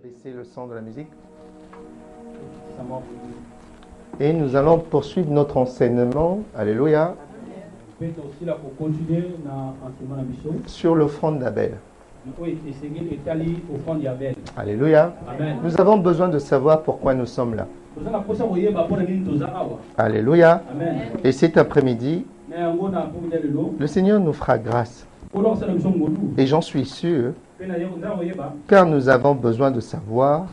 Baisser le son de la musique. Et nous allons poursuivre notre enseignement, alléluia, sur l'offrande d'Abel. Alléluia. Amen. Nous avons besoin de savoir pourquoi nous sommes là. Alléluia. Amen. Et cet après-midi, le Seigneur nous fera grâce. Et j'en suis sûr, car nous avons besoin de savoir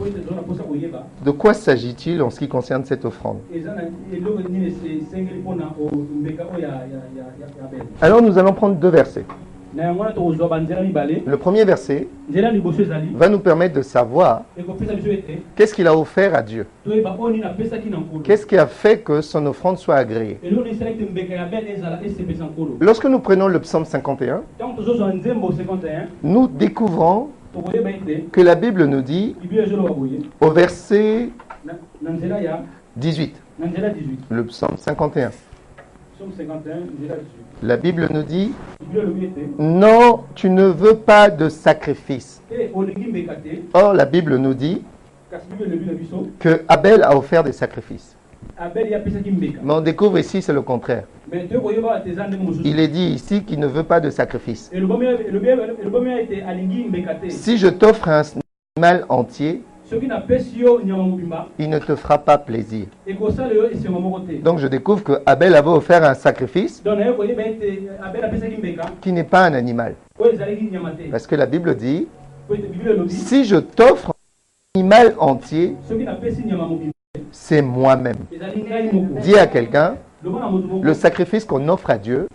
de quoi s'agit-il en ce qui concerne cette offrande. Alors nous allons prendre deux versets. Le premier verset va nous permettre de savoir qu'est-ce qu'il a offert à Dieu. Qu'est-ce qui a fait que son offrande soit agréée. Lorsque nous prenons le psaume 51, nous découvrons que la Bible nous dit au verset 18, le psaume 51. La Bible nous dit, non, tu ne veux pas de sacrifice. Or, la Bible nous dit que Abel a offert des sacrifices. Mais on découvre ici, c'est le contraire. Il est dit ici qu'il ne veut pas de sacrifice. Si je t'offre un animal entier, il ne te fera pas plaisir. Donc je découvre que Abel avait offert un sacrifice qui n'est pas un animal. Parce que la Bible dit, si je t'offre un animal entier, c'est moi-même. Dis à quelqu'un, le sacrifice qu'on offre à Dieu,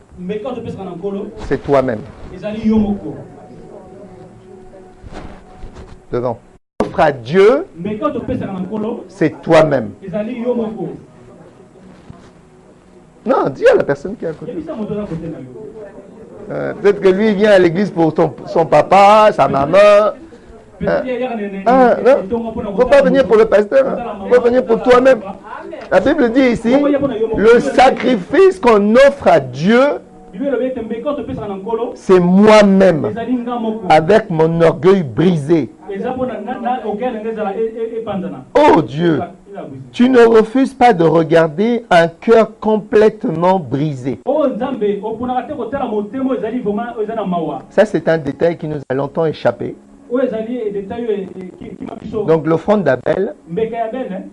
c'est toi-même. Devant. Offre à Dieu, c'est toi-même. Non, dis à la personne qui est à côté. Peut-être que lui vient à l'église pour son papa, sa maman. Non, il ne faut pas venir pour le pasteur, il faut venir pour toi-même. La Bible dit ici, le sacrifice qu'on offre à Dieu, c'est moi-même, avec mon orgueil brisé. Oh Dieu, tu ne refuses pas de regarder un cœur complètement brisé. Ça, c'est un détail qui nous a longtemps échappé. Donc l'offrande d'Abel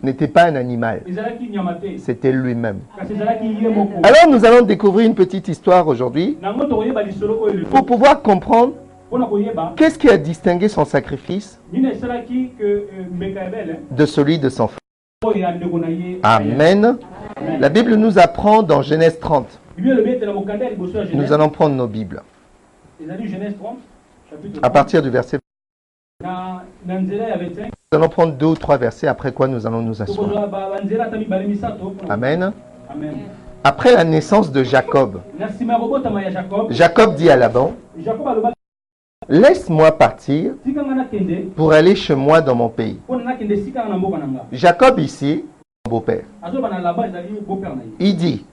n'était pas un animal, c'était lui-même. Alors nous allons découvrir une petite histoire aujourd'hui pour pouvoir comprendre qu'est-ce qui a distingué son sacrifice de celui de son frère. Amen. La Bible nous apprend dans Genèse 30. Nous allons prendre nos Bibles à partir du verset. Nous allons prendre 2 ou 3 versets, après quoi nous allons nous asseoir. Amen. Après la naissance de Jacob, Jacob dit à Laban, laisse-moi partir pour aller chez moi dans mon pays. Jacob ici, mon beau-père, il dit,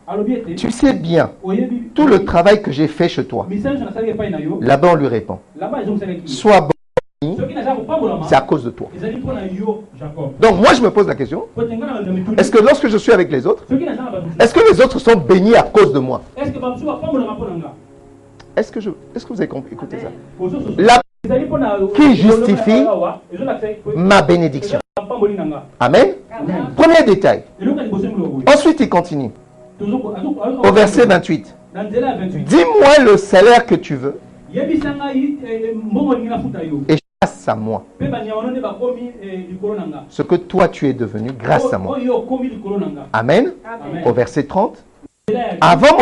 tu sais bien tout le travail que j'ai fait chez toi. Laban lui répond, sois bon. C'est à cause de toi. Donc moi je me pose la question, est-ce que lorsque je suis avec les autres, est-ce que les autres sont bénis à cause de moi? Est-ce que vous avez compris? Écoutez ça. La qui justifie ma bénédiction. Amen. Premier détail. Ensuite il continue. Au verset 28. Dis-moi le salaire que tu veux. Et grâce à moi, ce que toi tu es devenu grâce à moi. Amen. Au verset 30. Avant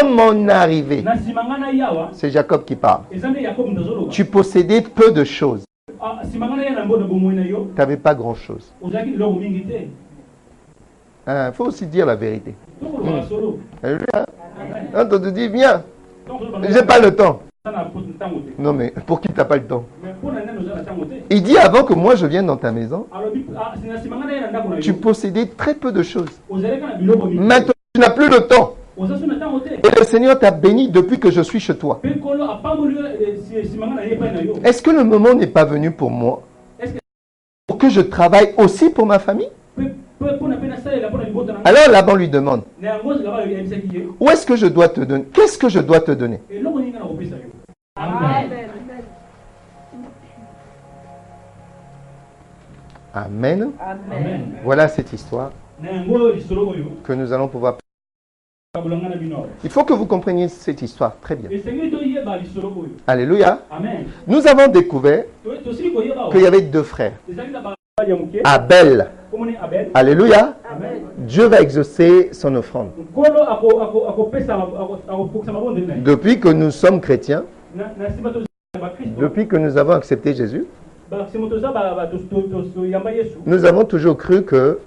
mon arrivée, c'est Jacob qui parle. Tu possédais peu de choses. Tu n'avais pas grand chose. Il faut aussi dire la vérité. On te dit, viens, j'ai pas le temps. Non mais pour qui t'as pas le temps? Il dit, avant que moi je vienne dans ta maison, tu possédais très peu de choses. Maintenant tu n'as plus de temps. Et le Seigneur t'a béni depuis que je suis chez toi. Est-ce que le moment n'est pas venu pour moi? Pour que je travaille aussi pour ma famille? Alors Laban lui demande, où est-ce que je dois te donner? Qu'est-ce que je dois te donner? Amen. Amen. Voilà cette histoire que nous allons pouvoir. Il faut que vous compreniez cette histoire très bien. Alléluia. Amen. Nous avons découvert qu'il y avait deux frères. Abel. Alléluia. Amen. Dieu va exaucer son offrande. Depuis que nous sommes chrétiens, depuis que nous avons accepté Jésus, nous avons toujours cru que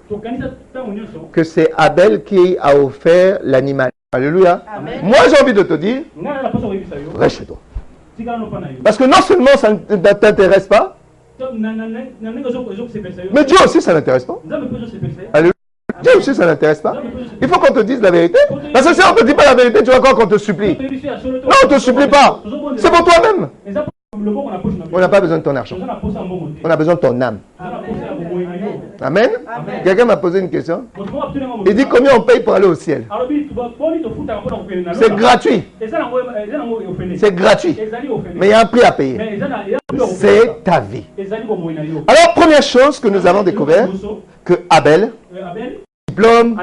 c'est Abel qui a offert l'animal. Alléluia. Amen. Moi, j'ai envie de te dire, reste chez toi. Parce que non seulement ça ne t'intéresse pas, mais Dieu aussi, ça n'intéresse pas. Alléluia. Dieu aussi, ça n'intéresse pas. Il faut qu'on te dise la vérité. Parce que si on ne te dit pas la vérité, tu vas croire qu'on te supplie. Non, on ne te supplie pas. C'est pour toi-même. On n'a pas besoin de ton argent. On a besoin de ton âme. Amen. Quelqu'un m'a posé une question. Il dit combien on paye pour aller au ciel? C'est gratuit. C'est gratuit. Mais il y a un prix à payer. C'est ta vie. Alors, première chose que nous avons découvert, que Abel, diplôme,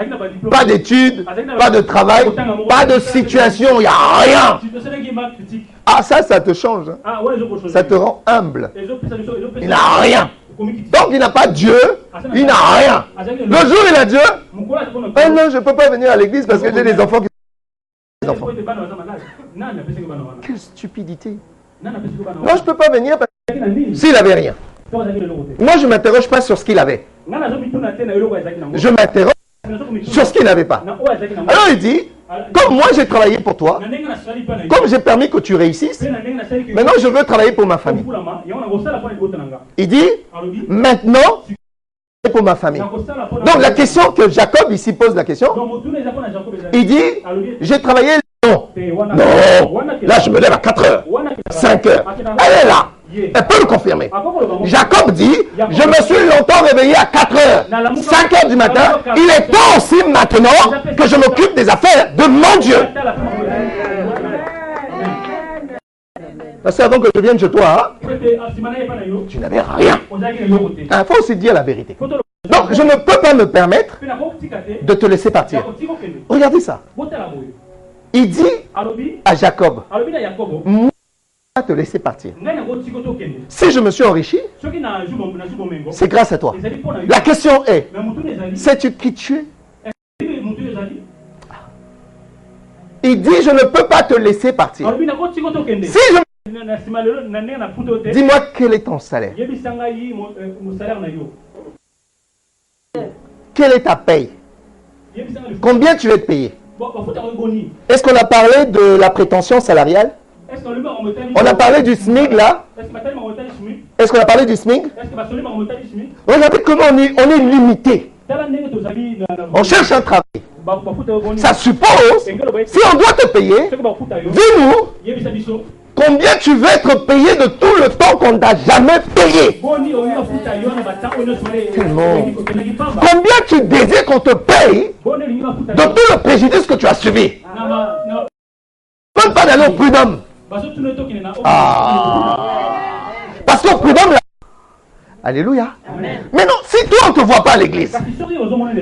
pas d'études, pas de travail, pas de situation, il n'y a rien. Ah, ça te change. Hein. Ça te rend humble. Il n'a rien. Donc, il n'a pas Dieu, il n'a rien. Le jour où il a Dieu, oh non, je ne peux pas venir à l'église parce que j'ai des enfants qui sont des enfants. Quelle stupidité. Non, je ne peux pas venir parce que s'il n'avait rien. Moi, je ne m'interroge pas sur ce qu'il avait. Je m'interroge sur ce qu'il n'avait pas. Alors il dit, comme moi j'ai travaillé pour toi, comme j'ai permis que tu réussisses, maintenant je veux travailler pour ma famille. Il dit, maintenant, pour ma famille. Donc la question que Jacob ici pose la question, il dit, j'ai travaillé, non, là je me lève à 4 heures, 5 heures, elle est là. Elle peut le confirmer. Jacob dit, je me suis longtemps réveillé à 4 heures, 5 heures du matin. Il est temps aussi maintenant que je m'occupe des affaires de mon Dieu. Parce qu'avant que je vienne chez toi, tu n'avais rien. Il faut aussi dire la vérité. Donc, je ne peux pas me permettre de te laisser partir. Regardez ça. Il dit à Jacob, te laisser partir. Si je me suis enrichi, c'est grâce à toi. La question est, sais-tu qui tu es? Il dit, je ne peux pas te laisser partir. Si je... Dis-moi quel est ton salaire? Quelle est ta paye? Combien tu veux te payer? Est-ce qu'on a parlé de la prétention salariale? On a parlé du SMIC là? Est-ce qu'on a parlé du SMIC? Regardez comment on est limité. On cherche un travail. Ça suppose, si on doit te payer, dis-nous combien tu veux être payé de tout le temps qu'on n'a jamais payé. Combien tu désires qu'on te paye de tout le préjudice que tu as subi. Même pas d'aller au prud'homme. Parce qu'au prud'homme, alléluia. Mais non, si toi on ne te voit pas à l'église,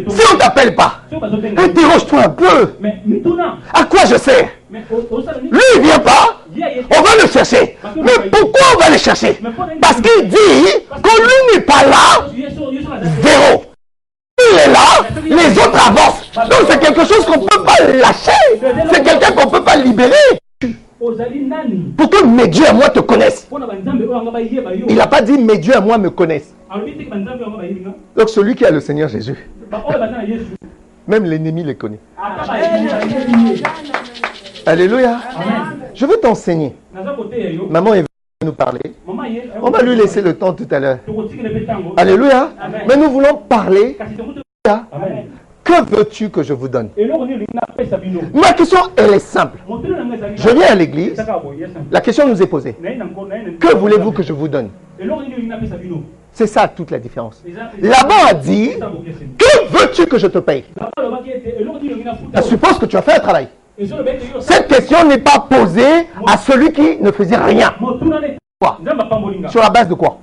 si on ne t'appelle pas, interroge-toi un peu. À quoi je sers? Lui il ne vient pas, on va le chercher. Mais pourquoi on va le chercher? Parce qu'il dit que lui n'est pas là, zéro. Il est là, les autres avancent. Donc c'est quelque chose qu'on ne peut pas lâcher. C'est quelqu'un qu'on ne peut pas libérer. Pour que mes dieux à moi te connaissent. Il n'a pas dit mes dieux à moi me connaissent. Donc celui qui a le Seigneur Jésus, même l'ennemi les connaît. Alléluia. Je veux t'enseigner. Maman est venue nous parler. On va lui laisser le temps tout à l'heure. Alléluia. Mais nous voulons parler Que veux-tu que je vous donne? Ma question, elle est simple. Je viens à l'église, la question nous est posée. Que voulez-vous que je vous donne? C'est ça toute la différence. Laban a dit, que veux-tu que je te paye? Ça suppose que tu as fait un travail. Cette question n'est pas posée à celui qui ne faisait rien. Quoi? Sur la base de quoi?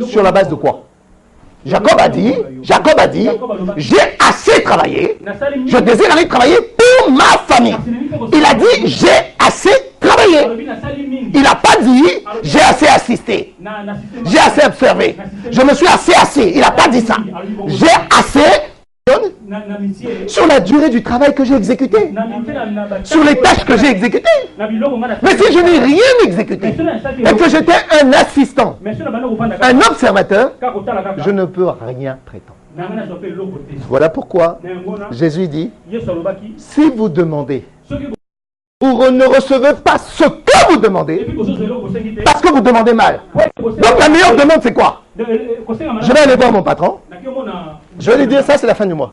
Sur la base de quoi? Jacob a dit, j'ai assez travaillé, je désire aller travailler pour ma famille. Il a dit, j'ai assez travaillé. Il n'a pas dit, j'ai assez assisté, j'ai assez observé, je me suis assez assis. Il n'a pas dit ça. J'ai assez sur la durée du travail que j'ai exécuté, sur les tâches que j'ai exécutées. Mais si je n'ai rien exécuté et que j'étais un assistant, un observateur, je ne peux rien prétendre. Voilà pourquoi Jésus dit, si vous demandez, vous ne recevez pas ce que vous demandez, parce que vous demandez mal. Donc la meilleure demande, c'est quoi? Je vais aller voir mon patron. Je vais lui dire, ça c'est la fin du mois.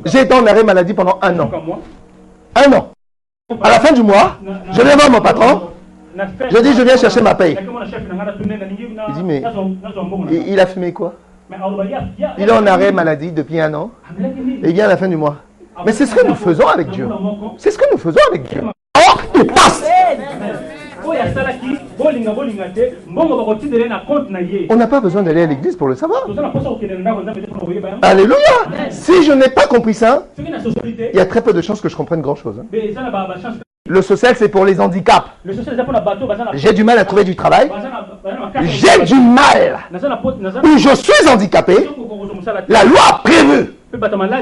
J'ai été en arrêt maladie pendant 1 an. 1 an. À la fin du mois, je vais voir mon patron. Je dis, je viens chercher ma paye. Il dit, mais il a fumé quoi? Il est en arrêt maladie depuis 1 an. Et il vient à la fin du mois. Mais c'est ce que nous faisons avec Dieu. C'est ce que nous faisons avec Dieu. Or, il passe. On n'a pas besoin d'aller à l'église pour le savoir. Alléluia. Si je n'ai pas compris ça, il y a très peu de chances que je comprenne grand chose. Le social, c'est pour les handicaps. J'ai du mal à trouver du travail. J'ai du mal. Où je suis handicapé, la loi a prévu.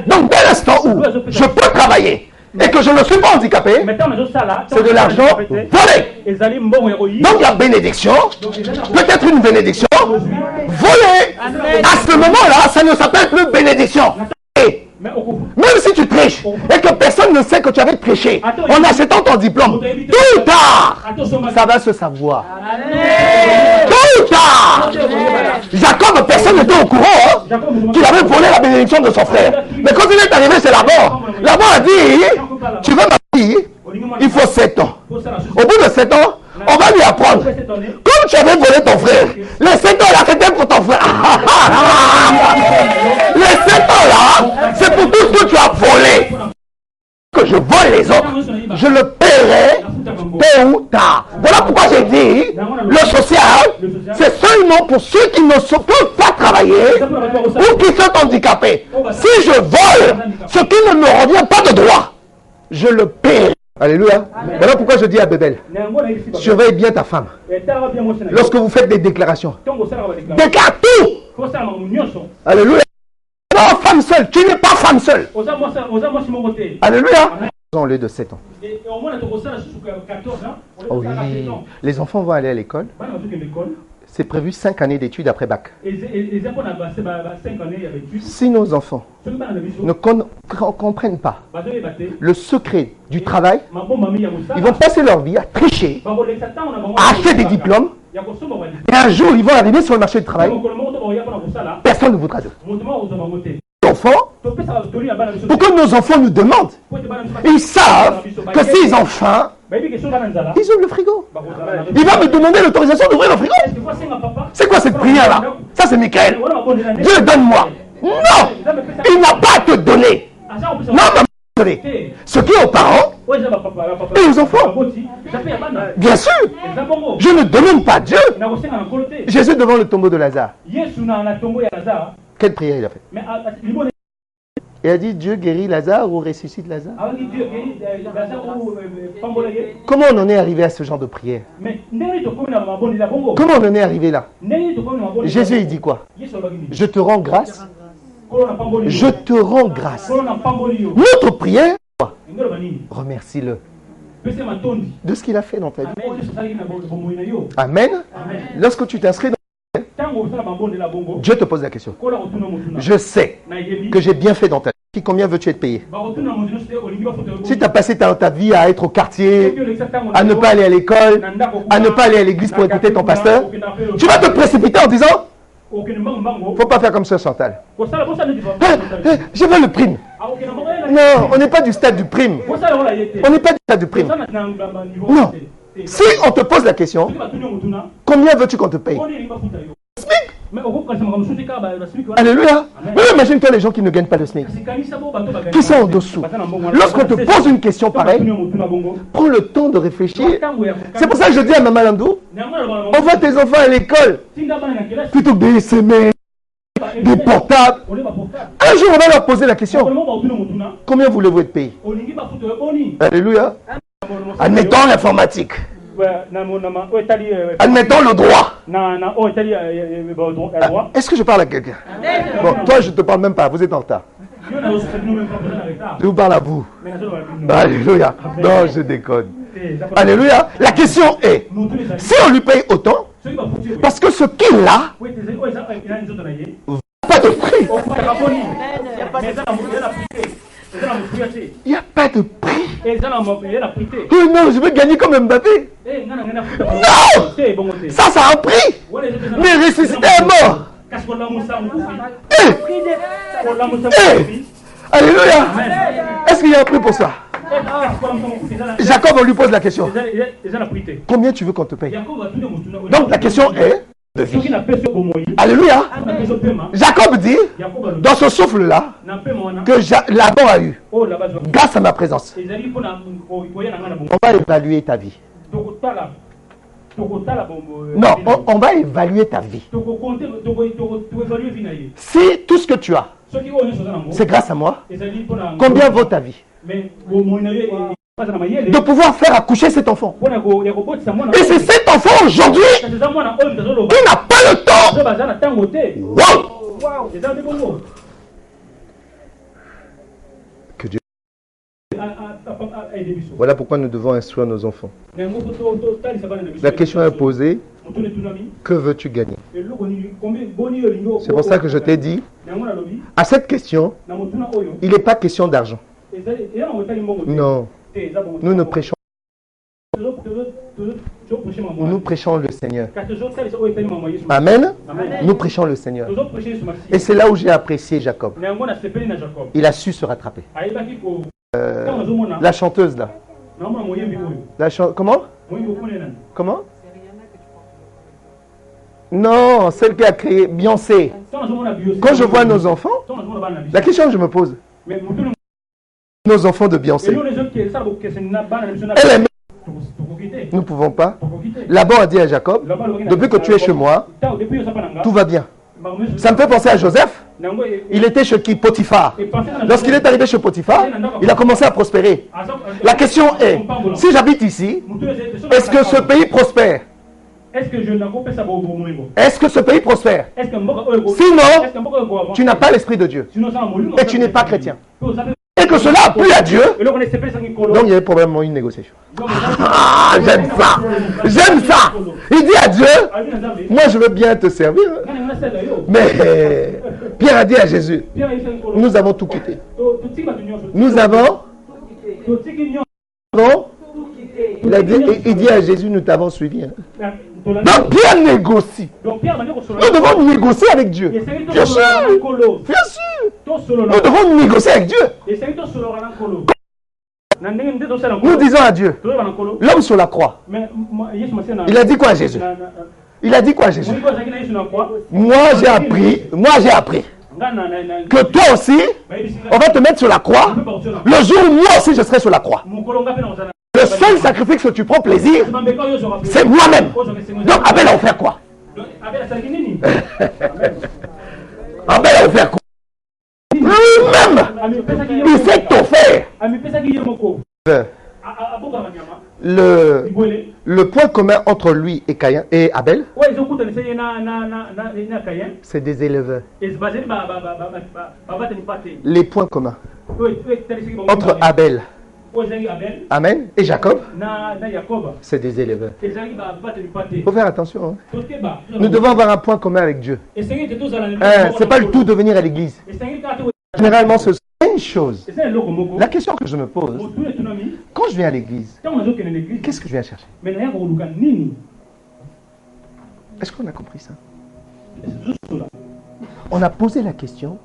Donc, dès l'instant où je peux travailler et que je ne suis pas handicapé, c'est de l'argent volé. Donc, la bénédiction peut être une bénédiction volée. À ce moment-là, ça ne s'appelle plus bénédiction. Même si tu triches et que personne ne sait que tu avais triché en achetant ton diplôme, tôt ou tard, ça va se savoir. Tôt ou tard. Jacob, personne n'était au courant qu'il avait volé la bénédiction de son frère. Mais quand il est arrivé chez Laban, Laban a dit, tu veux ma fille? Il faut 7 ans. Au bout de 7 ans, on va lui apprendre. Comme tu avais volé ton frère, les 7 ans là, c'était pour ton frère. Les 7 ans là, c'est pour tout ce que tu as volé. Que je vole les autres, je le paierai tôt ou tard. Voilà pourquoi j'ai dit, le social, c'est seulement pour ceux qui ne peuvent pas travailler ou qui sont handicapés. Si je vole ce qui ne me revient pas de droit, je le paierai. Alléluia. Voilà pourquoi je dis à Bébel, surveille bien ta femme. Lorsque vous faites des déclarations, déclare tout. Alléluia. Non, femme seule, tu n'es pas femme seule. Alléluia. Au lieu de 7 ans. Oh oui. Les enfants vont aller à l'école. C'est prévu 5 années d'études après bac. Si nos enfants ne comprennent pas le secret du travail, ils vont passer leur vie à tricher, à acheter des diplômes, et un jour ils vont arriver sur le marché du travail, personne ne voudra d'eux. Enfants, pour que nos enfants nous demandent, ils savent que s'ils ont faim, ils ouvrent le frigo. Il va me demander l'autorisation d'ouvrir le frigo. C'est quoi cette prière-là? Ça, c'est Michael. Dieu, donne-moi. Non, il n'a pas à te donner. Non, non, ce qui est aux parents et aux enfants. Bien sûr, je ne demande pas Dieu. Jésus devant le tombeau de Lazare. Quelle prière il a fait? Il a dit, Dieu guérit Lazare ou ressuscite Lazare? Comment on en est arrivé à ce genre de prière? Comment on en est arrivé là? Jésus il dit quoi? Je te rends grâce. Je te rends grâce. Notre prière, remercie-le de ce qu'il a fait dans ta vie. Amen. Lorsque tu t'inscris dans Dieu te pose la question. Je sais que j'ai bien fait dans ta vie. Combien veux-tu être payé? Si tu as passé ta vie à être au quartier, à ne pas aller à l'école, à ne pas aller à l'église pour écouter ton pasteur, tu vas te précipiter en disant Faut pas faire comme ça, Chantal. Je veux le prime. Non, on n'est pas du stade du prime. On n'est pas du stade du prime. Non. Si on te pose la question, combien veux-tu qu'on te paye? SMIC. Alléluia. Mais imagine-toi les gens qui ne gagnent pas le SMIC, qui sont en dessous. Lorsqu'on te pose une question pareille, prends le temps de réfléchir. C'est pour ça que je dis à Maman Landou, envoie tes enfants à l'école plutôt que des SMS, des portables. Un jour on va leur poser la question, combien voulez-vous être payé? Alléluia. Admettons l'informatique. Admettons le droit. Est-ce que je parle à quelqu'un? Bon, toi je ne te parle même pas, vous êtes en retard. Je vous parle à vous. Alléluia. Non, je déconne. Alléluia. La question est, si on lui paye autant, parce que ce qu'il a, pas de prix. Il n'y a pas de prix. Oh non, je veux gagner comme Mbappé. Non, ça a un prix. Mais ressusciter est mort. Alléluia. Est-ce qu'il y a un prix pour ça? Jacob, on lui pose la question. Combien tu veux qu'on te paye? Donc la question est de vie. Alléluia. Jacob dit, dans ce souffle-là, que Laban a eu, grâce à ma présence, on va évaluer ta vie. Non, on va évaluer ta vie. Si tout ce que tu as, c'est grâce à moi, combien vaut ta vie? De pouvoir faire accoucher cet enfant. Et c'est cet enfant aujourd'hui qui n'a pas le temps. Wow. Que Dieu. Voilà pourquoi nous devons instruire nos enfants. La question est posée, que veux-tu gagner? C'est pour ça que je t'ai dit, à cette question, il n'est pas question d'argent. Non. Nous ne prêchons. Nous prêchons le Seigneur. Amen. Nous prêchons le Seigneur. Et c'est là où j'ai apprécié Jacob. Il a su se rattraper. La chanteuse là. Comment? Comment? Non, celle qui a créé Beyoncé. Quand je vois nos enfants, la question que je me pose, nos enfants de Beyoncé, elle aime. Nous ne pouvons pas. Laban a dit à Jacob, depuis que tu es chez moi, tout va bien. Ça me fait penser à Joseph. Il était chez qui? Potiphar. Lorsqu'il est arrivé chez Potiphar, il a commencé à prospérer. La question est, si j'habite ici, est-ce que ce pays prospère? Est-ce que ce pays prospère? Sinon, tu n'as pas l'Esprit de Dieu. Et tu n'es pas chrétien. Et que cela a plu à Dieu. Donc il y avait probablement une négociation. Ah, j'aime ça. J'aime ça. Il dit à Dieu, moi je veux bien te servir. Mais Pierre a dit à Jésus, nous avons tout quitté. Nous avons il dit à Jésus, nous t'avons suivi. Donc Pierre négocie. Nous devons négocier avec Dieu. Bien sûr. Bien sûr. Nous devons négocier avec Dieu. Nous disons à Dieu, l'homme sur la croix, il a dit quoi à Jésus? Il a dit quoi à Jésus? Moi j'ai appris que toi aussi, on va te mettre sur la croix le jour où moi aussi je serai sur la croix. Le seul sacrifice que tu prends plaisir, c'est moi-même. Donc Abel a offert quoi? Abel a offert quoi? Lui-même, il s'est offert. Le point commun entre lui et Caïn et Abel, c'est des éleveurs. Les points communs entre Abel, amen, et Jacob, c'est des éleveurs. Il faut faire attention. Hein. Nous devons avoir un point commun avec Dieu. C'est pas le tout de venir à l'église. Généralement, c'est une chose. La question que je me pose, quand je viens à l'église, qu'est-ce que je viens chercher? Est-ce qu'on a compris ça? On a posé la question,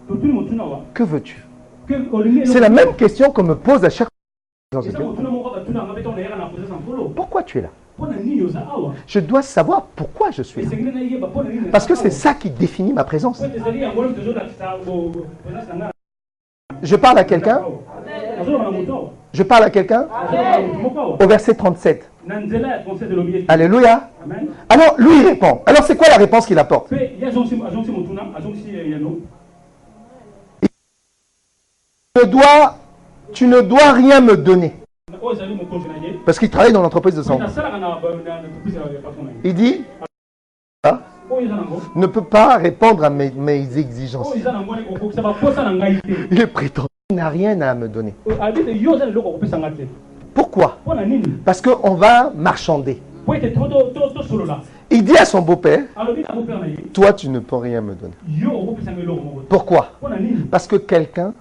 que veux-tu? C'est la même question qu'on me pose à chaque fois. Pourquoi tu es là? Je dois savoir pourquoi je suis là. Parce que c'est ça qui définit ma présence. Je parle à quelqu'un? Je parle à quelqu'un? Au verset 37. Alléluia. Alors, lui, il répond. Alors, c'est quoi la réponse qu'il apporte? Tu ne dois rien me donner. Parce qu'il travaille dans l'entreprise de son père. Il dit, ne peut pas répondre à mes exigences. Il est prétendant, il n'a rien à me donner. Pourquoi? Parce qu'on va marchander. Il dit à son beau-père, toi tu ne peux rien me donner. Pourquoi? Parce que quelqu'un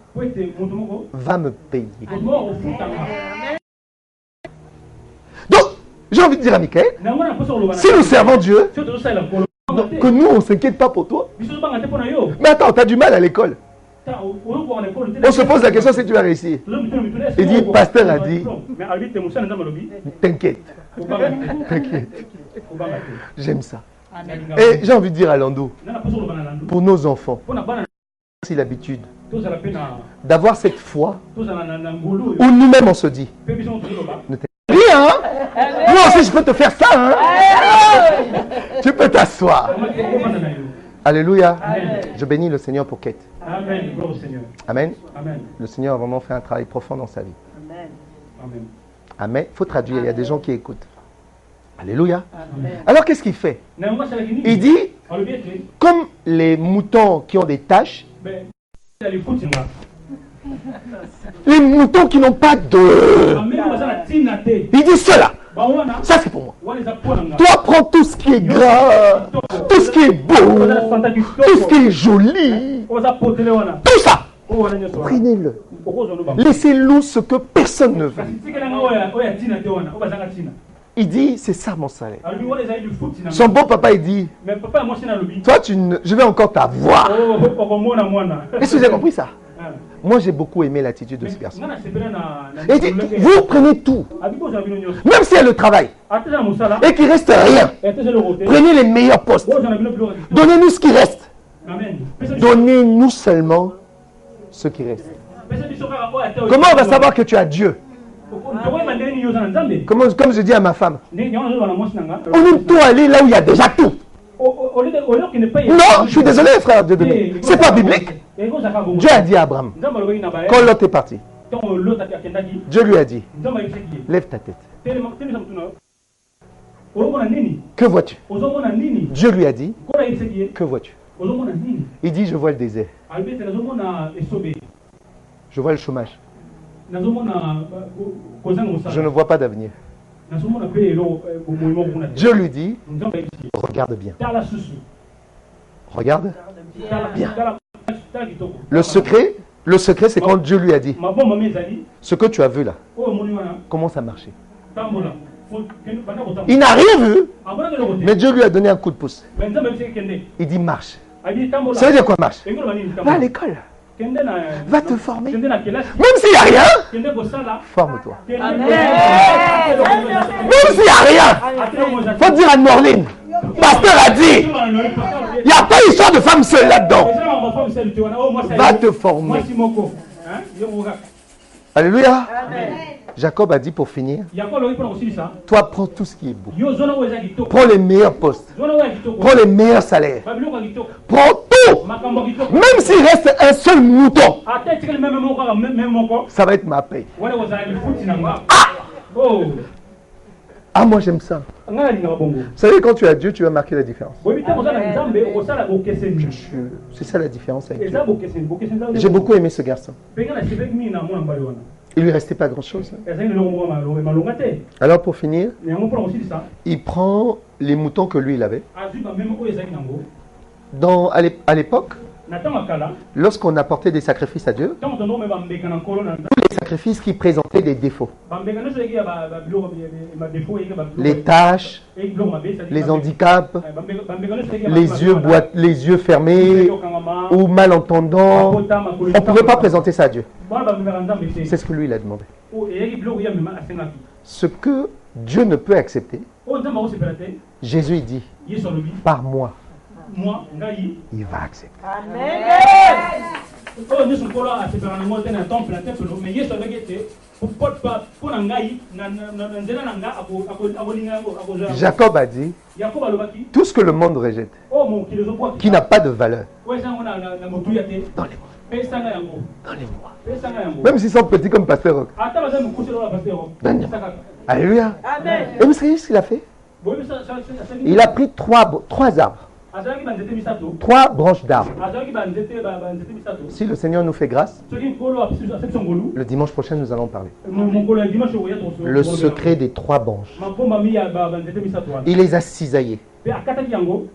va me payer. Donc, j'ai envie de dire à Michael, si nous servons Dieu, que nous on ne s'inquiète pas pour toi. Mais attends, tu as du mal à l'école. On se pose la question si tu vas réussir. Il dit, pasteur a dit, t'inquiète. T'inquiète. J'aime ça. Et j'ai envie de dire à Lando, pour nos enfants, c'est l'habitude d'avoir cette foi où nous-mêmes on se dit, ne t'inquiète rien, hein? Moi aussi je peux te faire ça, hein? Tu peux t'asseoir. Alléluia. Amen. Je bénis le Seigneur pour Kate. Amen. Amen. Amen. Le Seigneur a vraiment fait un travail profond dans sa vie. Amen. Amen. Il faut traduire, il y a des gens qui écoutent. Alléluia. Amen. Alors qu'est-ce qu'il fait? Il dit, comme les moutons qui ont des taches, les moutons qui n'ont pas de... Il dit cela. Ça c'est pour moi. Toi prends tout ce qui est gras, tout ce qui est beau, tout ce qui est joli, tout ça. Prenez-le. Laissez-le ce que personne ne veut. Il dit, c'est ça mon salaire. Son bon papa, il dit, toi, je vais encore t'avoir. Est-ce que vous avez compris ça? Moi, j'ai beaucoup aimé l'attitude de ce garçon. Il dit, vous prenez tout. Même si elle le travaille. Et qu'il ne reste rien. Prenez les meilleurs postes. Donnez-nous ce qui reste. Donnez-nous seulement ce qui reste. Comment on va savoir que tu as Dieu? Comme je dis à ma femme, on aime tout aller là où il y a déjà tout. Non, je suis désolé frère de donner. C'est pas biblique. Dieu a dit à Abraham, quand Lot est parti, Dieu lui a dit, lève ta tête. Que vois-tu? Dieu lui a dit, que vois-tu? Il dit, je vois le désert. Je vois le chômage. Je ne vois pas d'avenir. Dieu lui dit, regarde bien. Regarde bien. Le secret c'est quand Dieu lui a dit, ce que tu as vu là, commence à marcher. Il n'a rien vu, mais Dieu lui a donné un coup de pouce. Il dit marche. Ça veut dire quoi marche? Va à l'école. Va te former. Même s'il n'y a rien, forme-toi. Même s'il n'y a rien, faut dire à Norline, pasteur a dit, il n'y a pas histoire de femme seule là-dedans. Va te former. Alléluia. Jacob a dit pour finir, toi prends tout ce qui est beau. Prends les meilleurs postes. Prends les meilleurs salaires. Prends tout. Même s'il reste un seul mouton, ça va être ma paix. Ah, moi j'aime ça. Vous savez, quand tu as Dieu, tu vas marquer la différence. C'est ça la différence avec Dieu. J'ai beaucoup aimé ce garçon. Il lui restait pas grand-chose. Alors pour finir, il prend les moutons que lui il avait. À l'époque, lorsqu'on apportait des sacrifices à Dieu, tous les sacrifices qui présentaient des défauts. Les taches, les handicaps, les yeux fermés ou malentendants. On ne pouvait pas présenter ça à Dieu. C'est ce que lui, il a demandé. Ce que Dieu ne peut accepter, Jésus il dit, par moi, il va accepter. Jacob a dit, tout ce que le monde rejette, qui n'a pas de valeur, donnez-moi. Même s'ils sont petits comme Pasteur Rock. Alléluia. Et vous savez ce qu'il a fait? Il a pris trois arbres. 3 branches d'arbres. Si le Seigneur nous fait grâce, le dimanche prochain nous allons parler. Le secret des 3 branches. Il les a cisaillées.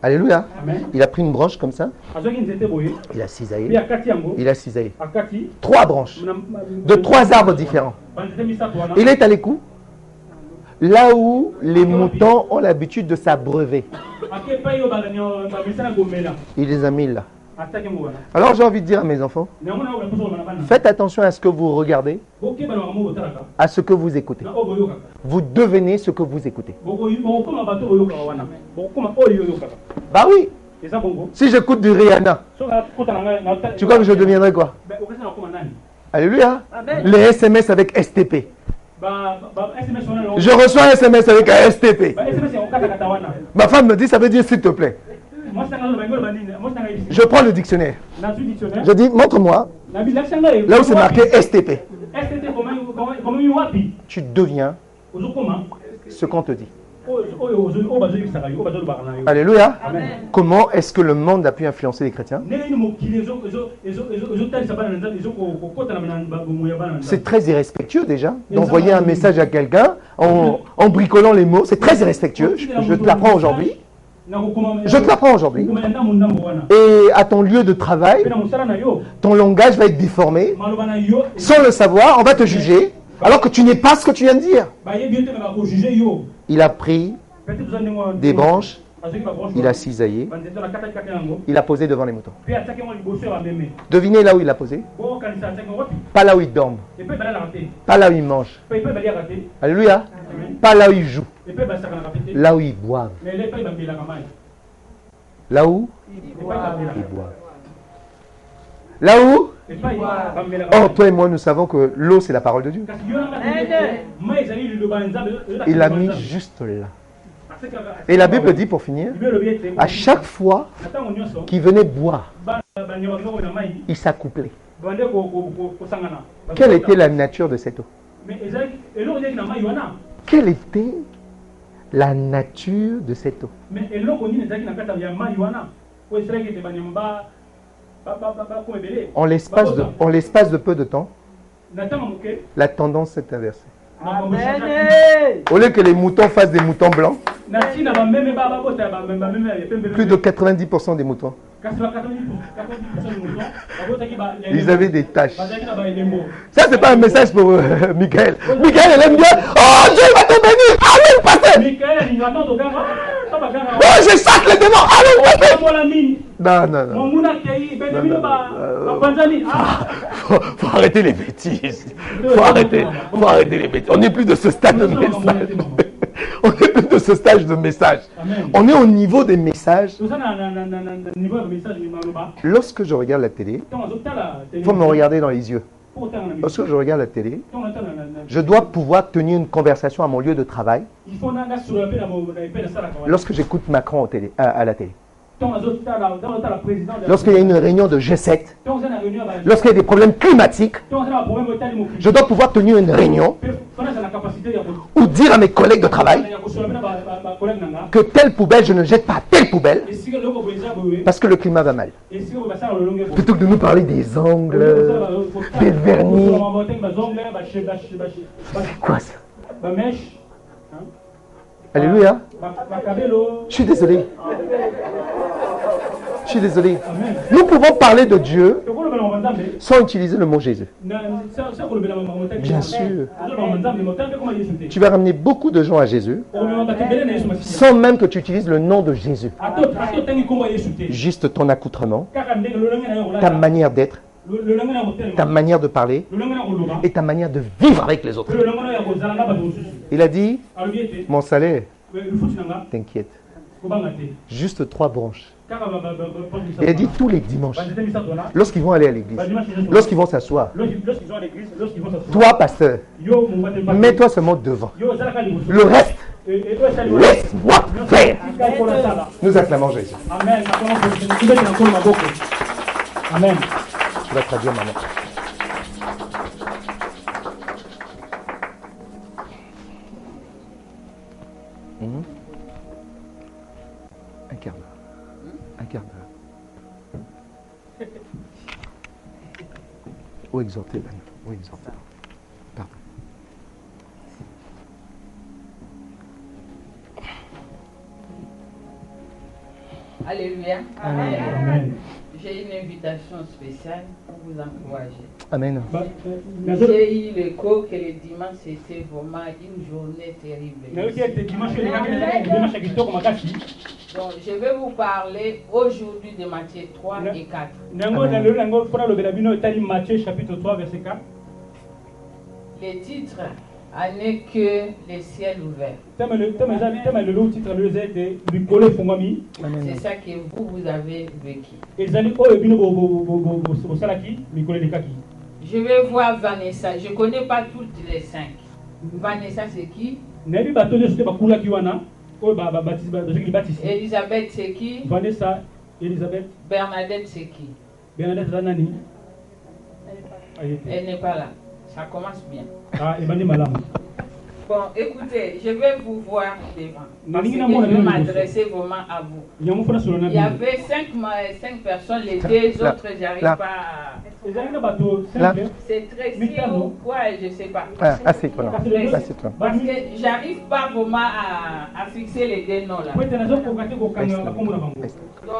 Alléluia. Il a pris une branche comme ça. Il a cisaillé. Il a cisaillé. 3 branches de 3 arbres différents. Il est allé où? Là où les moutons ont l'habitude de s'abreuver. Il les a mis là. Alors j'ai envie de dire à mes enfants, faites attention à ce que vous regardez, à ce que vous écoutez. Vous devenez ce que vous écoutez. Bah oui. Si j'écoute du Rihanna, tu crois que je deviendrai quoi? Alléluia. Les SMS avec STP. Je reçois un SMS avec un STP. Ma femme me dit, ça veut dire s'il te plaît. Je prends le dictionnaire. Je dis, montre-moi là où c'est marqué STP. Tu deviens ce qu'on te dit. Alléluia. Amen. Comment est-ce que le monde a pu influencer les chrétiens? C'est très irrespectueux déjà d'envoyer un message à quelqu'un en bricolant les mots. C'est très irrespectueux. Je te l'apprends aujourd'hui. Je te l'apprends aujourd'hui. Et à ton lieu de travail, ton langage va être déformé. Sans le savoir, on va te juger alors que tu n'es pas ce que tu viens de dire. Il a pris des branches, il a cisaillé, il a posé devant les moutons. Devinez là où il a posé? Pas là où ils dorment, pas là où ils mangent. Alléluia. Pas là où ils jouent, là où ils boivent. Là où ils boivent. Là où? Oh, toi et moi, nous savons que l'eau, c'est la parole de Dieu. Il l'a mis juste là. Et la Bible dit, pour finir, à chaque fois qu'il venait boire, il s'accouplait. Quelle était la nature de cette eau? Quelle était la nature de cette eau? En l'espace de peu de temps, la tendance s'est inversée. Au lieu que les moutons fassent des moutons blancs, plus de 90% des moutons, ils avaient des taches. Ça, c'est pas un message pour Michael. Michael, elle aime bien. Oh, Dieu va te bénir. Amen, pasteur. Oh, je sac les démons. Amen, pasteur. Non. Faut arrêter les bêtises. Faut arrêter les bêtises. On n'est plus de ce stade de message. On n'est plus de ce stage de message. On est au niveau des messages. Lorsque je regarde la télé, il faut me regarder dans les yeux. Lorsque je regarde la télé, je dois pouvoir tenir une conversation à mon lieu de travail. Lorsque j'écoute Macron à la télé. Lorsqu'il y a une réunion de G7, lorsqu'il y a des problèmes climatiques, je dois pouvoir tenir une réunion ou dire à mes collègues de travail que telle poubelle, je ne jette pas à telle poubelle parce que le climat va mal. Plutôt que de nous parler des ongles, des vernis. C'est quoi ça? Alléluia. Je suis désolé. Nous pouvons parler de Dieu sans utiliser le mot Jésus. Bien sûr. Tu vas ramener beaucoup de gens à Jésus sans même que tu utilises le nom de Jésus. Juste ton accoutrement, ta manière d'être, ta manière de parler et ta manière de vivre avec les autres. Il a dit, mon salaire, t'inquiète, juste 3 branches. Il a dit tous les dimanches, lorsqu'ils vont aller à l'église, lorsqu'ils vont s'asseoir, toi pasteur, mets-toi seulement devant. Le reste, laisse-moi faire. Nous acclamons Jésus. Amen. Tu vas traduire, maman. Un quart d'heure. Un quart d'heure. Ou exhorter, Ben. Ou exhorter. Pardon. Alléluia. Amen. Amen. J'ai une invitation spéciale pour vous encourager. Amen. J'ai eu l'écho que le dimanche c'était vraiment une journée terrible. Donc je vais vous parler aujourd'hui de Matthieu 3 et 4. Chapitre 3, verset 4. Le titre n'est que les ciels ouverts. C'est ça que vous avez vécu. Je vais voir Vanessa. Je ne connais pas toutes les 5. Vanessa, c'est qui? Elisabeth, c'est qui? Vanessa, Elisabeth. Bernadette, c'est qui? Bernadette Zanani. Elle n'est pas là. Ça commence bien. Ah, et malama. Bon, écoutez, je vais vous voir devant. Parce que je vais m'adresser vraiment à vous. Il y avait 5 personnes, les 2 autres, j'arrive pas à... C'est Tracy ou quoi, je ne sais pas. Assieds-toi. Parce que j'arrive pas vraiment à fixer les 2 noms là. Donc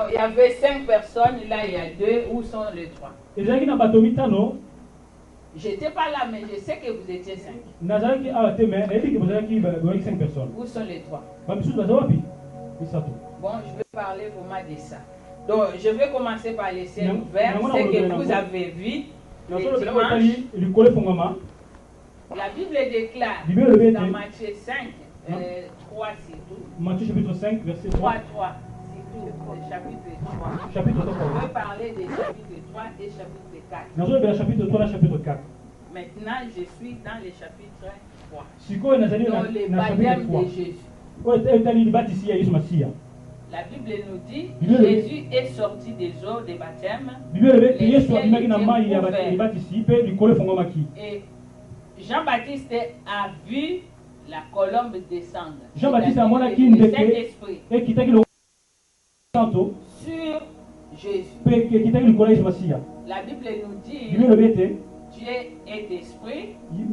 il y avait 5 personnes, là il y a 2, où sont les 3? J'étais pas là, mais je sais que vous étiez 5. Où sont les 3? Bon, je vais parler vraiment de ça. Donc, je vais commencer par les ciels ouverts, ce que vous avez vu le dimanche. La Bible déclare dans Matthieu 5, 3 c'est tout. Matthieu chapitre 5, verset 3. 3, c'est tout, chapitre 3. Chapitre 3. Je vais parler des chapitres 3 et chapitre 4. Chapitre 3 et chapitre 4. Maintenant, je suis dans le chapitre 3. Dans le baptême de Jésus. La Bible nous dit que Jésus est sorti des eaux de baptême. Et Jean-Baptiste a vu la colombe descendre. Jean-Baptiste a vu le Saint-Esprit sur Jésus. La Bible nous dit Dieu est esprit, Dieu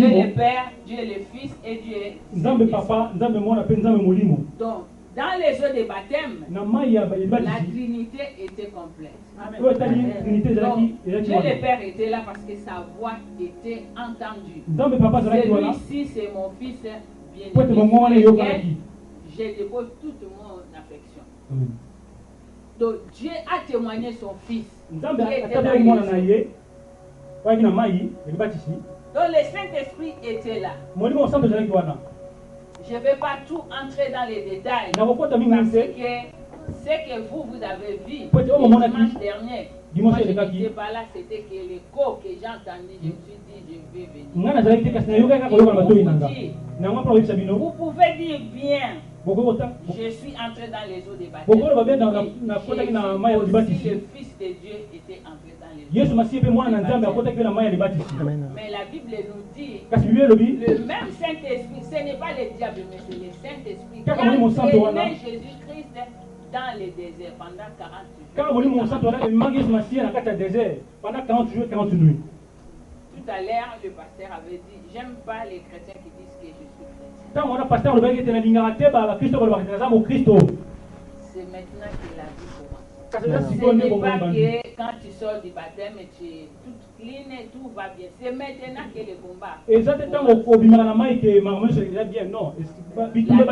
est le Père, Dieu est le Fils et Dieu est l'Esprit. Donc, dans les eaux de baptême, la Trinité était complète. Donc, Dieu le Père était là parce que sa voix était entendue. Celui-ci, c'est mon Fils bien-aimé. Je dépose toute mon affection. Donc, Dieu a témoigné son Fils. Qui était dans les eaux. Donc le Saint-Esprit était là. Je ne vais pas tout entrer dans les détails. Parce que ce que vous avez vu le dimanche dernier, moi je n'étais pas là, c'était que l'écho que j'ai entendu, je me suis dit je vais venir. Vous pouvez dire bien. Je suis entré dans les eaux de baptême. Jésus, le Fils de Dieu, était entré dans les eaux de baptême. Mais la Bible nous dit le même Saint-Esprit, ce n'est pas le diable, mais c'est le Saint-Esprit qui a entraîné Jésus-Christ dans le désert pendant 40 jours. Tout à l'heure, le pasteur avait dit, j'aime pas les chrétiens qui disent que je suis chrétien. C'est maintenant que la vie commence. Ce n'est pas que quand tu sors du baptême, tu es tout clean et tout va bien. C'est maintenant que le combat. La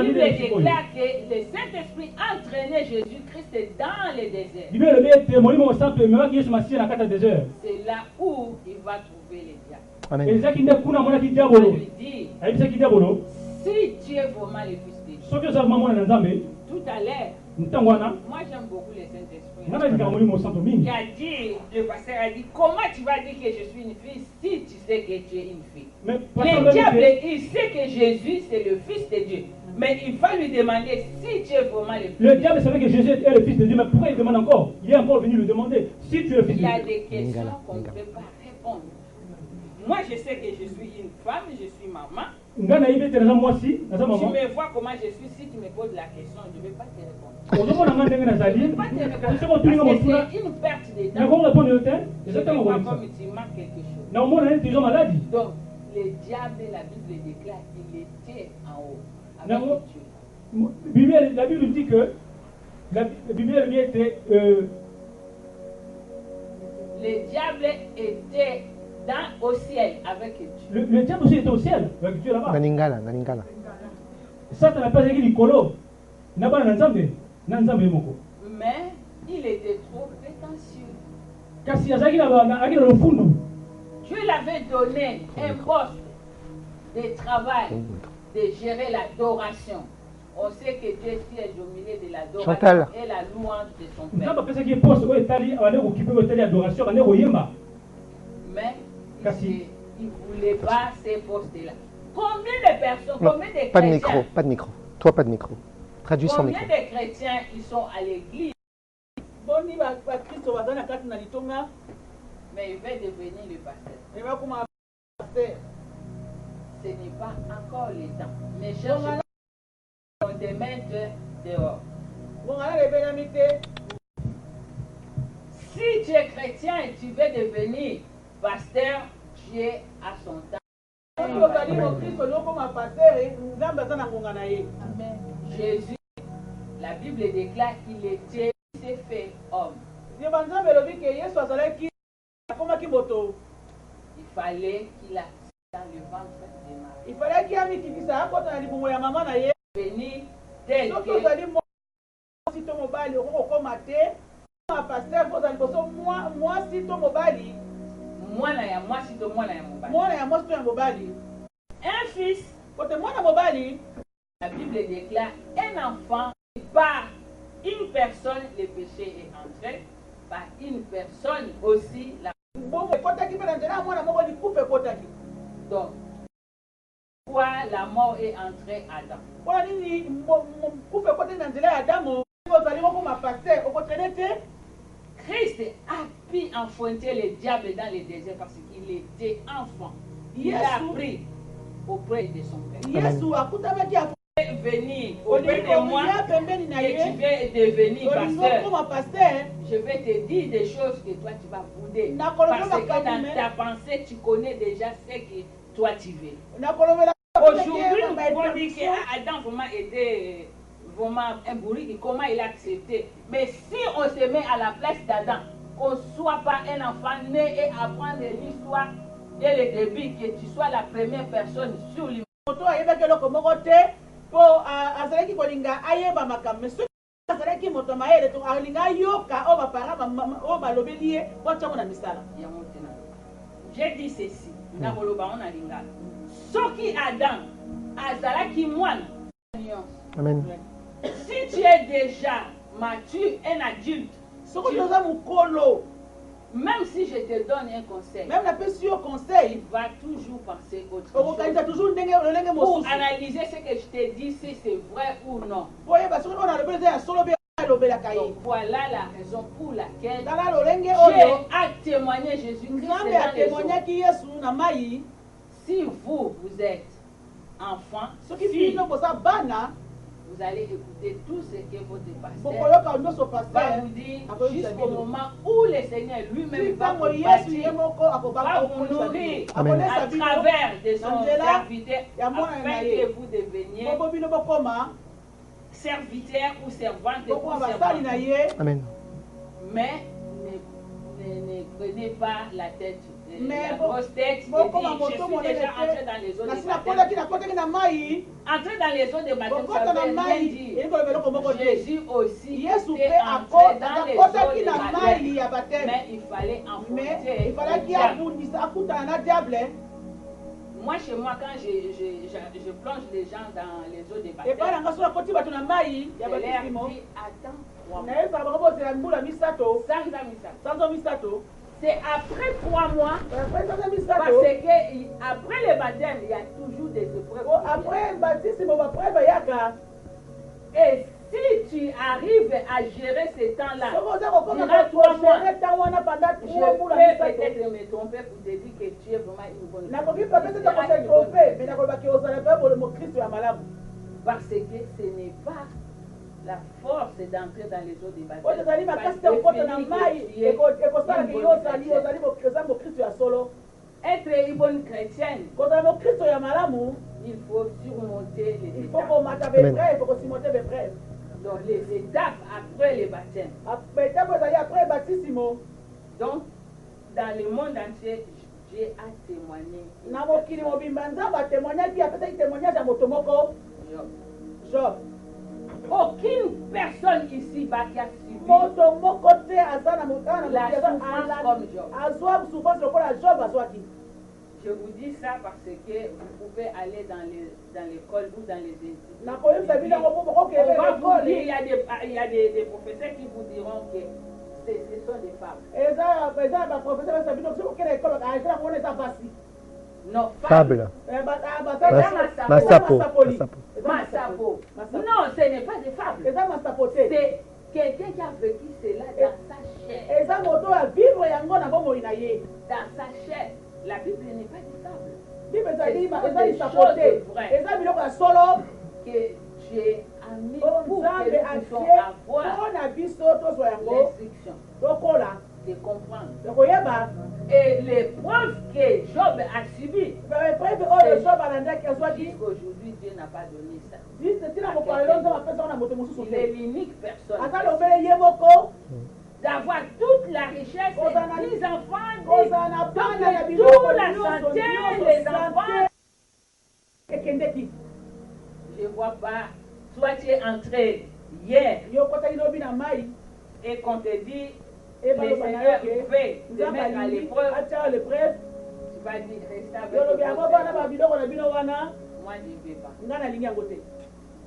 Bible déclare que le Saint-Esprit entraînait Jésus-Christ dans le désert. C'est là où il va trouver les diables. Amen. Il lui dit, si tu es vraiment le Fils de Dieu, tout à l'heure, moi j'aime beaucoup le Saint-Esprit. Il a dit, le pasteur a dit, comment tu vas dire que je suis une fille si tu sais que tu es une fille? Le diable, il sait que Jésus c'est le Fils de Dieu. Mais il va lui demander si tu es vraiment le Fils de Dieu. Le diable savait que Jésus est le Fils de Dieu, mais pourquoi il demande encore? Il est encore venu lui demander si tu es le Fils de Dieu. Il y a des questions qu'on ne peut pas répondre. Moi, je sais que je suis une femme, je suis maman. Tu me vois comment je suis, si tu me poses la question, je ne vais pas te répondre. Je ne vais pas te répondre. Parce que c'est une perte de temps. Je vais voir comme tu manques quelque chose. Donc, le diable, la Bible déclare qu'il était en haut. La Bible dit que la Bible lui était. Le diable était au ciel avec Dieu. Le diable aussi était au ciel avec Dieu là-bas. Naningala. Satan n'a pas été Nicolo. Mais il était trop prétentieux. Dieu l'avait donné un poste de travail de gérer l'adoration. On sait que Dieu siège au milieu de l'adoration et la louange de son Père. Mais il ne voulait pas ces postes-là. Combien de personnes, combien de chrétiens? Pas de micro. Toi, pas de micro. Traduis sans micro. Combien de chrétiens ils sont à l'église? Mais il va devenir le pasteur. Ce n'est pas encore le temps. Mais cherche on te mettre dehors. Si tu es chrétien et tu veux devenir pasteur, tu es à son temps. Jésus, la Bible déclare qu'il était fait homme. Il fallait qu'il accède dans le ventre de Marie. Il fallait qu'il venir tel que un fils, la Bible déclare un enfant, par une personne le péché est entré, par une personne aussi la donc pourquoi la mort est entrée à Adam? Christ a pu enfanter le diable dans le désert parce qu'il était enfant. Il a pris auprès de son Père. Venir auprès de moi et tu veux devenir pasteur. Je vais te dire des choses que toi tu vas bouder. Parce que dans ta pensée, tu connais déjà ce que toi tu veux. Aujourd'hui, nous pouvons dire qu'Adam vraiment était vraiment un bourri. Comment il a accepté? Mais si on se met à la place d'Adam, qu'on ne soit pas un enfant né et apprendre l'histoire dès le début, que tu sois la première personne sur l'humain. J'ai dit ceci. Soki Adam azalaki mwana. Amen. Si tu es déjà mature, un adulte, même si je te donne un conseil, il va toujours penser autre chose pour analyser ce que je te dis, si c'est vrai ou non. Donc, voilà la raison pour laquelle j'ai à témoigner Jésus-Christ. Si vous êtes enfant, vous allez écouter tout ce que votre pasteur va vous dire jusqu'au moment où le Seigneur lui-même va vous bâtir, va vous nourrir à travers de son serviteur afin que vous deveniez serviteur ou servante pour servante. Amen. Mais ne prenez pas la tête, la grosse tête. Je suis déjà entré dans les eaux de baptême. Entrer dans les eaux de baptême, ça veut rien dire. Jésus aussi était entré dans les eaux de baptême. Mais il fallait enfoncer. Moi, chez moi, quand je plonge les gens dans les eaux de baptême, je leur dis, attends. C'est après 3 mois, parce que après le baptême, il y a toujours des épreuves. Et si tu arrives à gérer ces temps-là, je peux peut-être me tromper pour te dire que tu es vraiment une bonne personne. Parce que ce n'est pas la force d'entrer dans les eaux du baptême. Être une bonne chrétienne, il faut surmonter les étapes. Donc les étapes après le baptême. Donc dans le monde entier, Dieu a témoigné. Job. Aucune personne ici-bas qui a suivi la souffrance comme Job. Je vous dis ça parce que vous pouvez aller dans l'école ou dans les études. Il y a des professeurs qui vous diront que ce sont des fables. Non, fable. Massapo. Non, ce n'est pas des fables. C'est quelqu'un qui a vécu cela dans sa chair. Dans sa chair. La Bible n'est pas des fables. C'est des choses vraies que Dieu a mis pour que nous puissions avoir l'instruction de comprendre. Et les preuves que Job a subies, jusqu'aujourd'hui, Dieu n'a pas donné ça. Il est l'unique personne d'avoir toute la richesse, 10 enfants, toute la santé, les enfants. Je ne vois pas. Toi, tu es entré hier et qu'on te dit, le Seigneur fait te mettre à l'épreuve. Tu vas dire, reste avec moi, je ne vais pas.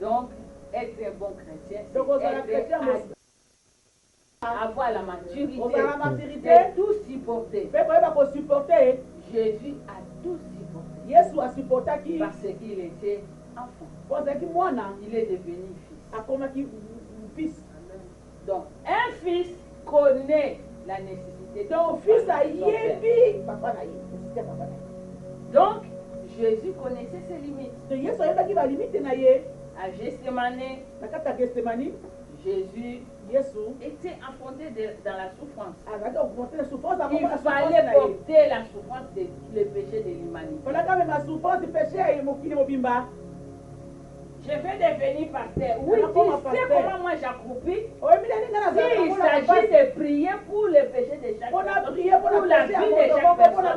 Donc, être un bon chrétien, c'est avoir la maturité, tout supporter. Jésus a tout supporté. Parce qu'il était enfant. Il est devenu fils. Donc, un fils connaît la nécessité de son père. Donc, Jésus connaissait ses limites. À Gethsemane, Jésus était affronté dans la souffrance. Il fallait porter la souffrance le péché de l'humanité. Je vais devenir pasteur. Oui, tu sais comment moi j'accroupis. Il s'agit de prier pour le péché de chaque personne. Pour la vie de chaque personne.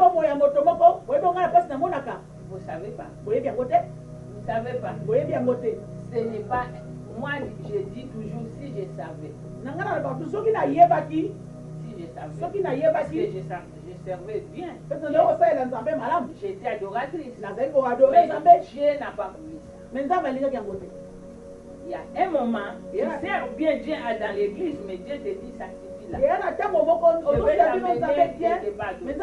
Vous ne savez pas. Vous ne savez pas. Ce n'est pas... Moi, je dis toujours si je savais. Si je savais. Parce que je servais bien. J'étais adoratrice. Mais Dieu n'a pas voulu ça. Il y a un moment, tu sers bien Dieu dans l'église, mais Dieu te dit sanctifie là. Je vais t'amener quelque part d'autre.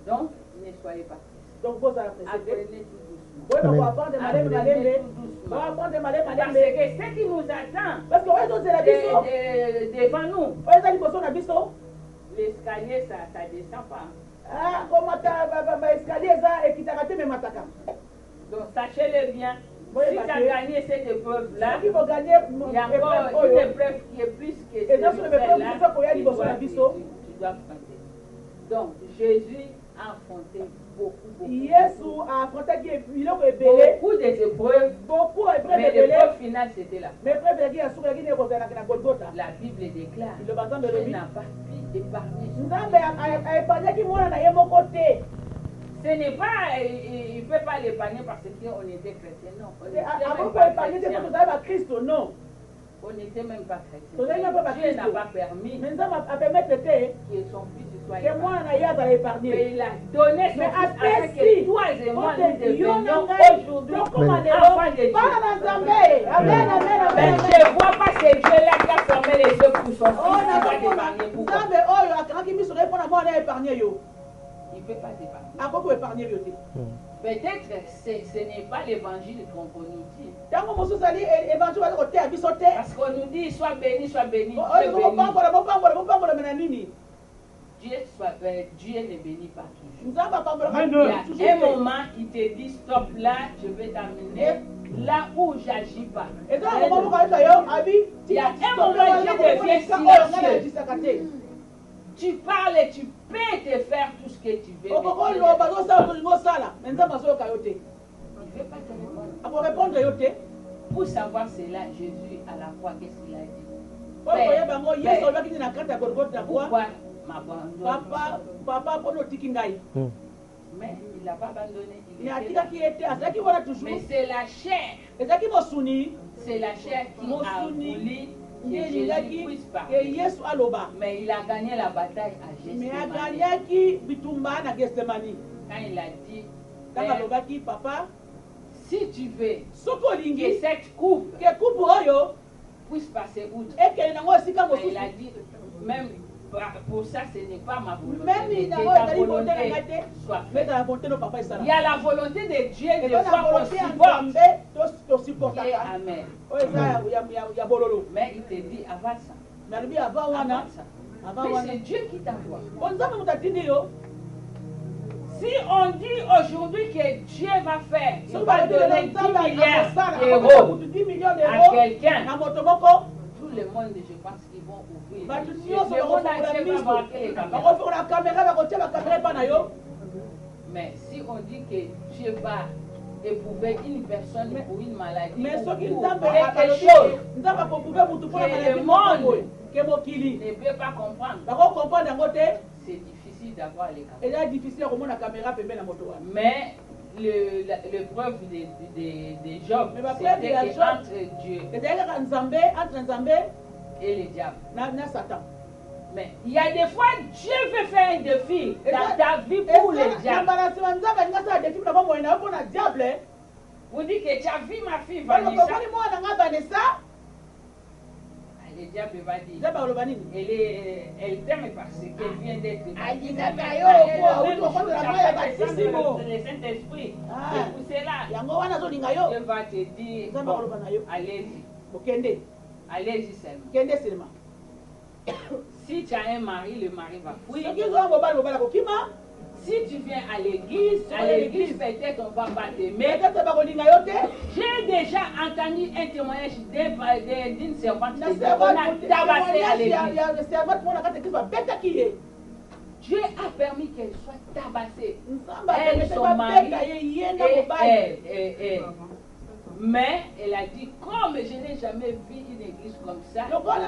Donc, ne soyez pas. Apprenez tout doucement. Parce que ce qui nous attend devant nous, l'escalier, ça ne descend pas. Donc sachez-le bien, si tu as gagné cette épreuve-là, il y a encore une épreuve qui est plus que celle-là, tu dois affronter. Donc Jésus a affronté beaucoup des épreuves, mais l'épreuve finale c'était là. la Bible déclare, Dieu n'a pas pu épargner. Ce n'est pas, il ne peut pas l'épargner parce qu'on était chrétien, non. On n'était même pas chrétien. Non. On n'était même pas chrétien. Dieu n'a pas permis que son fils soit épargné. Mais il a donné son fils afin que toi et moi nous devenions aujourd'hui enfants de Dieu. Mais je ne vois pas ce Dieu-là qui a fermé les yeux pour son fils qui va t'épargner. Pourquoi? Il ne peut pas t'épargner. Peut-être ce n'est pas l'évangile qu'on nous dit. Parce qu'on nous dit sois béni, sois béni. Dieu ne bénit pas toujours. Il y a un moment, il te dit stop là, je vais t'amener là où j'agis pas. Il y a un moment, je deviens silencieux. Tu parles et tu peux te faire tout ce que tu veux. Il ne veut pas te répondre. Pour savoir cela, Jésus à la croix, qu'est-ce qu'il a dit? Pourquoi m'abandonner? Mais il n'a pas abandonné. Mais c'est la chair. C'est la chair qui a voulu que Jésus puisse parler. Mais il a gagné la bataille à Gethsemane. Quand il a dit, Papa, si tu veux que cette coupe puisse passer outre. Mais il a dit, même pour ça, ce n'est pas ma volonté. Ta volonté soit faite. Il y a la volonté de Dieu de fois qu'on supporte. Amen. Mais il te dit, avance ça. Mais c'est Dieu qui t'envoie. Si on dit aujourd'hui que Dieu va faire, il va donner 10 milliards d'euros à quelqu'un, tout le monde, je pense qu'ils vont ouvrir. Le monde entier va marquer les caméras. Mais si on dit que Dieu va éprouver une personne pour une maladie, pour quelque chose que le monde ne peut pas comprendre, c'est difficile d'avoir les caméras. Mais l'épreuve de Job, c'était entre Dieu et le diable. Mais il y a des fois, Dieu veut faire un défi dans ta vie pour le diable. Vous dites que tu as vu ma fille Vanessa. Le diable va dire, elle t'aime parce qu'elle vient d'être le Saint-Esprit. C'est là. Dieu va te dire, allez-y seulement. Si tu as un mari, le mari va fuir. Si tu viens à l'église peut-être on va pas t'aimer. J'ai déjà entendu un témoignage d'une servante qui dit on a tabassé à l'église. Dieu a permis qu'elle soit tabassée. Elle, son mari, mais elle a dit, comme je n'ai jamais vu une église comme ça, je ne peux pas.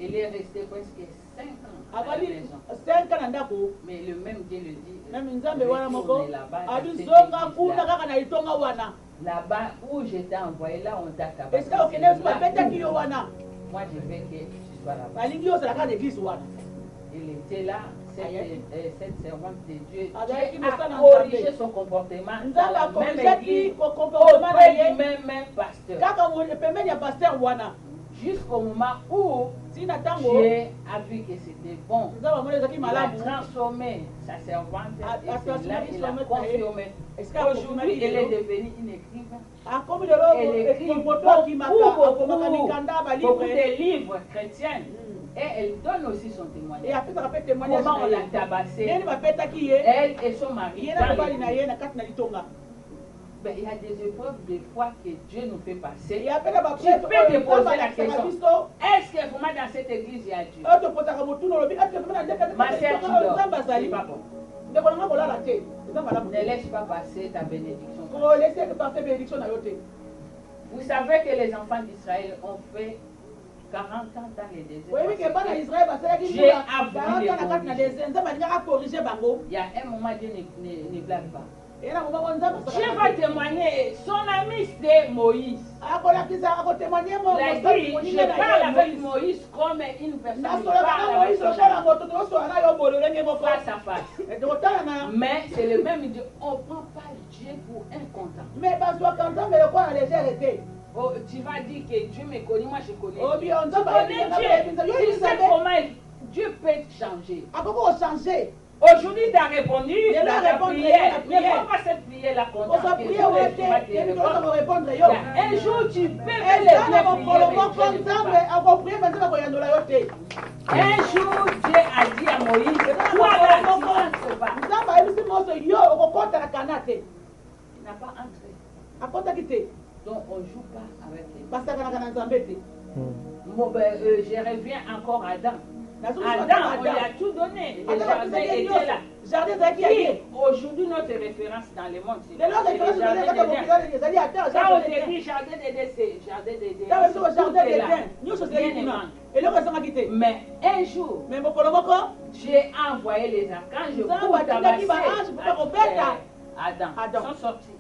Il est resté presque 5 ans à la maison. Mais le même Dieu le dit. Là-bas où j'étais envoyé, là on t'a tabassé. Moi je veux que tu sois là-bas. Il était là, cette servante de Dieu. Dieu a corrigé son comportement dans la même église, auprès du même pasteur. Jusqu'au moment où Dieu a vu que c'était bon. Il a transformé sa servante et c'est là qu'il a confirmé. Aujourd'hui, elle est devenue une écrivaine. Elle écrit beaucoup de livres chrétiens. Et elle donne aussi son témoignage. Comment on l'a tabassée. Elle et son mari. Ben, il y a des épreuves des fois que Dieu nous fait passer. Tu peux te poser la question, est-ce que vraiment dans cette église il y a Dieu? Ma sœur, tu dors. C'est pas bon. Ne laisse pas passer ta bénédiction. Vous savez que les enfants d'Israël ont fait 40 ans dans les déserts. Dieu a voulu les corriger. Il y a un moment, Dieu ne blague pas. Dieu va témoigner. Son ami c'est Moïse. Il a dit, je parle avec Moïse comme une personne. Face à face. Mais c'est le même Dieu. On ne prend pas Dieu pour un content. Oh, tu vas dire que Dieu me connaît, moi je connais. Tu connais Dieu. Tu sais comment Dieu peut changer. Aujourd'hui, tu as répondu, tu as prière. Ne prends pas cette prière-là contre toi. Un jour, tu peux faire les un jour, Dieu a dit à Moïse, toi là, tu n'entres pas. Il n'a pas entré. Donc, on ne joue pas avec les. Je reviens encore à Adam. Adam, on lui a tout donné. Le jardin était là. Aujourd'hui, notre référence dans le monde, c'est le jardin d'Éden. Quand on te dit jardin d'Éden, c'est jardin d'Éden. Mais un jour, j'ai envoyé les archanges pour tabasser Adam. Ils sont sortis.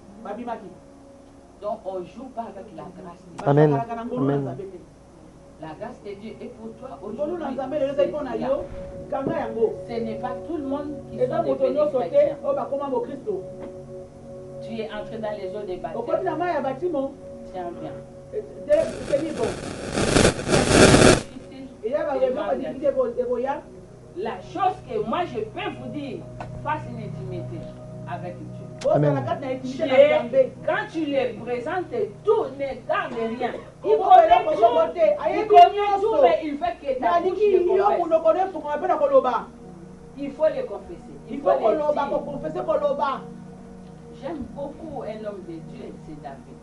Donc, on ne joue pas avec la grâce de Dieu. Amen. Amen. La grâce de Dieu est pour toi aujourd'hui. Ce n'est pas tout le monde qui sont devenus chrétiens. Tu es entré dans les eaux des baptêmes. Tiens bien. La chose que moi je peux vous dire, fasse une intimité avec Dieu. Amen. Quand tu les présentes, tout ne garde rien. Il connaît tout, mais il veut que ta bouche le confesse. Il faut le confesser. Il faut le dire. J'aime beaucoup un homme de Dieu, c'est David.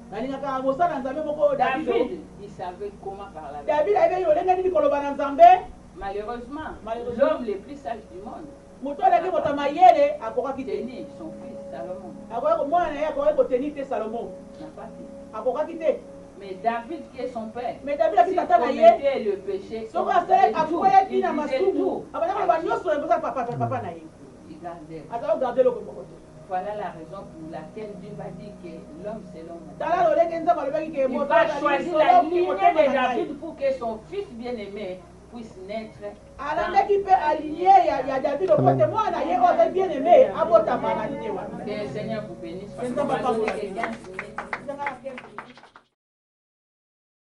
David, il savait comment parler. Malheureusement, l'homme le plus sage du monde. Denis, son fils Salomon. N'a pas fait. Mais David qui est son père, s'il commettait le péché, il disait tout. Il gardait. Voilà la raison pour laquelle Dieu va dire que l'homme c'est l'homme. Il va choisir la lignée de David pour que son fils bien-aimé puisse naître. Que le Seigneur vous bénisse.